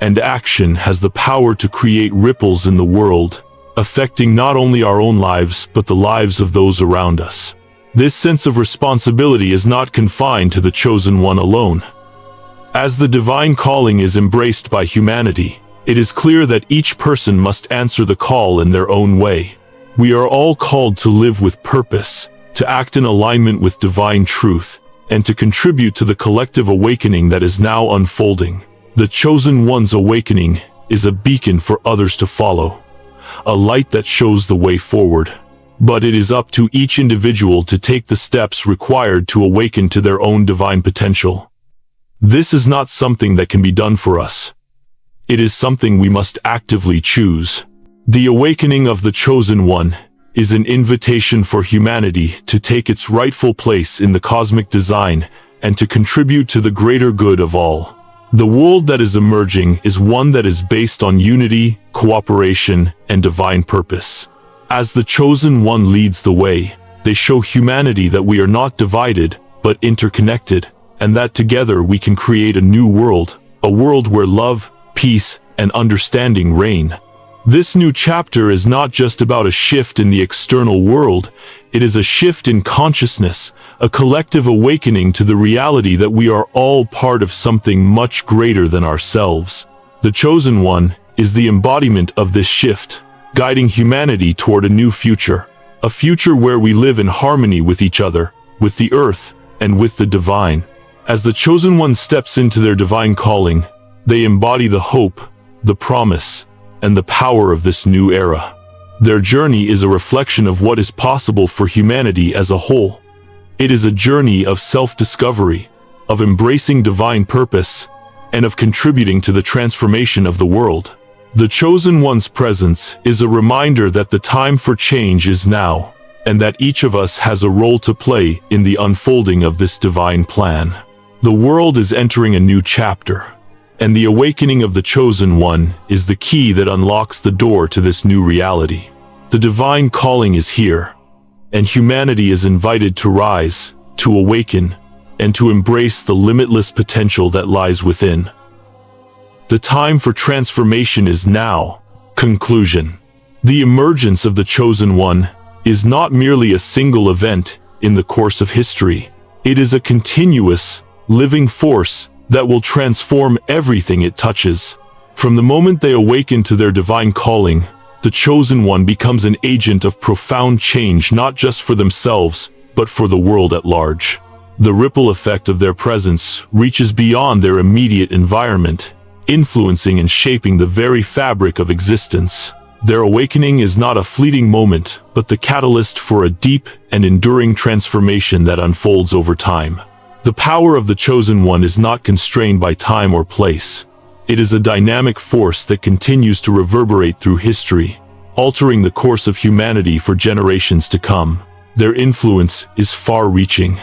and action has the power to create ripples in the world, affecting not only our own lives but the lives of those around us. This sense of responsibility is not confined to the chosen one alone. As the divine calling is embraced by humanity, it is clear that each person must answer the call in their own way. We are all called to live with purpose, to act in alignment with divine truth, and to contribute to the collective awakening that is now unfolding. The chosen one's awakening is a beacon for others to follow, a light that shows the way forward. But it is up to each individual to take the steps required to awaken to their own divine potential. This is not something that can be done for us. It is something we must actively choose. The awakening of the chosen one is an invitation for humanity to take its rightful place in the cosmic design and to contribute to the greater good of all. The world that is emerging is one that is based on unity, cooperation, and divine purpose. As the chosen one leads the way, they show humanity that we are not divided, but interconnected, and that together we can create a new world, a world where love, peace, and understanding reign. This new chapter is not just about a shift in the external world, it is a shift in consciousness, a collective awakening to the reality that we are all part of something much greater than ourselves. The chosen one is the embodiment of this shift, guiding humanity toward a new future, a future where we live in harmony with each other, with the earth, and with the divine. As the chosen one steps into their divine calling, they embody the hope, the promise, and the power of this new era. Their journey is a reflection of what is possible for humanity as a whole. It is a journey of self-discovery, of embracing divine purpose, and of contributing to the transformation of the world. The chosen one's presence is a reminder that the time for change is now, and that each of us has a role to play in the unfolding of this divine plan. The world is entering a new chapter, and the awakening of the chosen one is the key that unlocks the door to this new reality. The divine calling is here, and humanity is invited to rise, to awaken, and to embrace the limitless potential that lies within. The time for transformation is now. Conclusion. The emergence of the chosen one is not merely a single event in the course of history. It is a continuous, living force that will transform everything it touches. From the moment they awaken to their divine calling, the chosen one becomes an agent of profound change not just for themselves, but for the world at large. The ripple effect of their presence reaches beyond their immediate environment, influencing and shaping the very fabric of existence. Their awakening is not a fleeting moment, but the catalyst for a deep and enduring transformation that unfolds over time. The power of the chosen one is not constrained by time or place. It is a dynamic force that continues to reverberate through history, altering the course of humanity for generations to come. Their influence is far-reaching,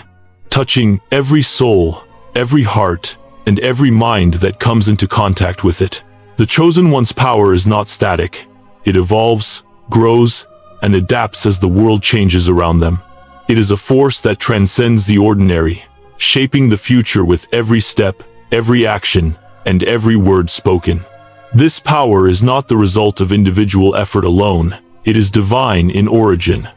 touching every soul, every heart, and every mind that comes into contact with it. The chosen one's power is not static. It evolves, grows, and adapts as the world changes around them. It is a force that transcends the ordinary, shaping the future with every step, every action, and every word spoken. This power is not the result of individual effort alone. It is divine in origin.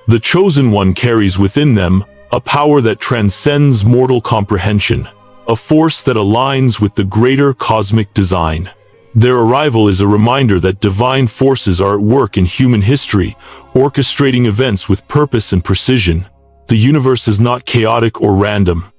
The chosen one carries within them a power that transcends mortal comprehension, a force that aligns with the greater cosmic design. Their arrival is a reminder that divine forces are at work in human history, orchestrating events with purpose and precision. The universe is not chaotic or random.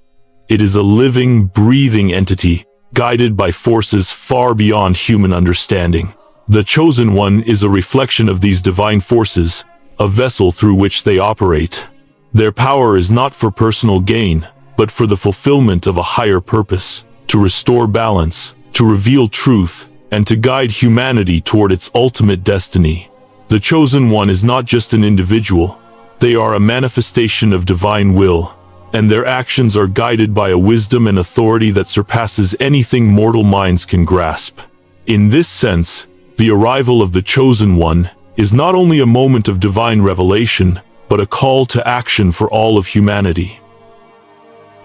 It is a living, breathing entity, guided by forces far beyond human understanding. The chosen one is a reflection of these divine forces, a vessel through which they operate. Their power is not for personal gain, but for the fulfillment of a higher purpose, to restore balance, to reveal truth, and to guide humanity toward its ultimate destiny. The chosen one is not just an individual. They are a manifestation of divine will, and their actions are guided by a wisdom and authority that surpasses anything mortal minds can grasp. In this sense, the arrival of the chosen one is not only a moment of divine revelation, but a call to action for all of humanity.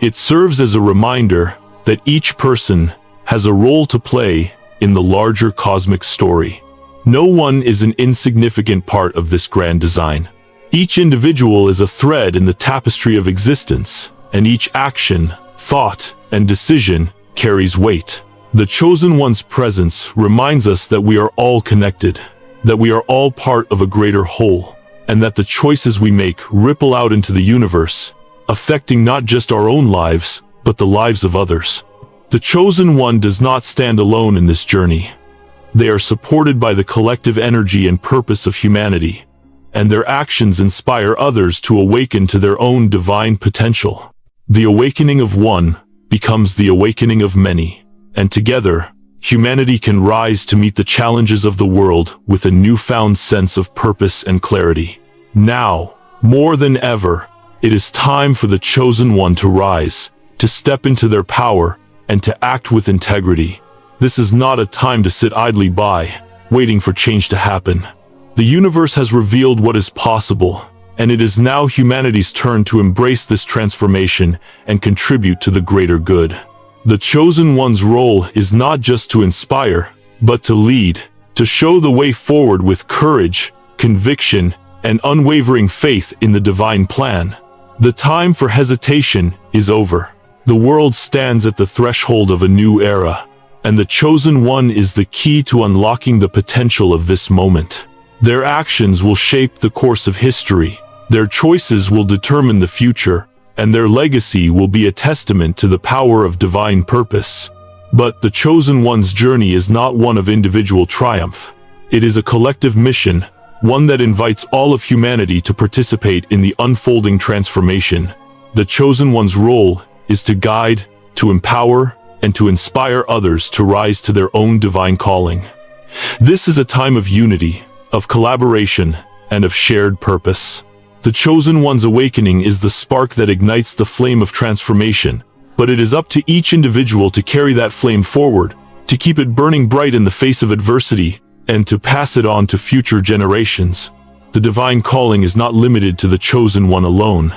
It serves as a reminder that each person has a role to play in the larger cosmic story. No one is an insignificant part of this grand design. Each individual is a thread in the tapestry of existence, and each action, thought, and decision carries weight. The Chosen One's presence reminds us that we are all connected, that we are all part of a greater whole, and that the choices we make ripple out into the universe, affecting not just our own lives, but the lives of others. The Chosen One does not stand alone in this journey. They are supported by the collective energy and purpose of humanity, and their actions inspire others to awaken to their own divine potential. The awakening of one becomes the awakening of many, and together, humanity can rise to meet the challenges of the world with a newfound sense of purpose and clarity. Now, more than ever, it is time for the Chosen One to rise, to step into their power, and to act with integrity. This is not a time to sit idly by, waiting for change to happen. The universe has revealed what is possible, and it is now humanity's turn to embrace this transformation and contribute to the greater good. The Chosen One's role is not just to inspire, but to lead, to show the way forward with courage, conviction, and unwavering faith in the divine plan. The time for hesitation is over. The world stands at the threshold of a new era, and the Chosen One is the key to unlocking the potential of this moment. Their actions will shape the course of history, their choices will determine the future, and their legacy will be a testament to the power of divine purpose. But the Chosen One's journey is not one of individual triumph. It is a collective mission, one that invites all of humanity to participate in the unfolding transformation. The Chosen One's role is to guide, to empower, and to inspire others to rise to their own divine calling. This is a time of unity, of collaboration, and of shared purpose. The Chosen One's awakening is the spark that ignites the flame of transformation, but it is up to each individual to carry that flame forward, to keep it burning bright in the face of adversity, and to pass it on to future generations. The divine calling is not limited to the Chosen One alone.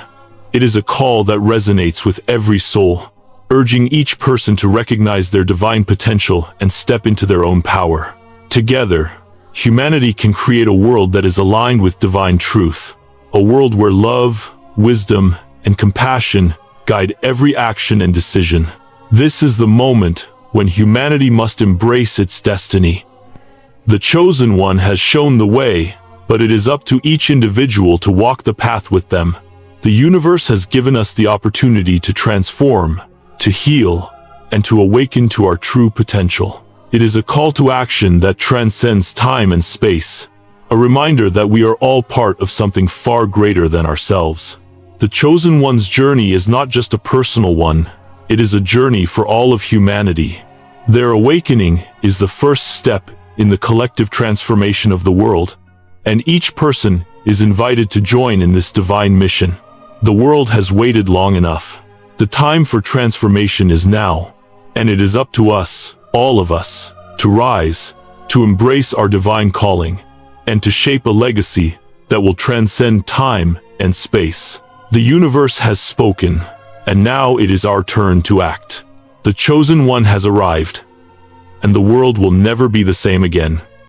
It is a call that resonates with every soul, urging each person to recognize their divine potential and step into their own power. Together, humanity can create a world that is aligned with divine truth, a world where love, wisdom, and compassion guide every action and decision. This is the moment when humanity must embrace its destiny. The Chosen One has shown the way, but it is up to each individual to walk the path with them. The universe has given us the opportunity to transform, to heal, and to awaken to our true potential. It is a call to action that transcends time and space, a reminder that we are all part of something far greater than ourselves. The Chosen One's journey is not just a personal one, it is a journey for all of humanity. Their awakening is the first step in the collective transformation of the world, and each person is invited to join in this divine mission. The world has waited long enough. The time for transformation is now, and it is up to us, all of us, to rise, to embrace our divine calling, and to shape a legacy that will transcend time and space. The universe has spoken, and now it is our turn to act. The Chosen One has arrived, and the world will never be the same again.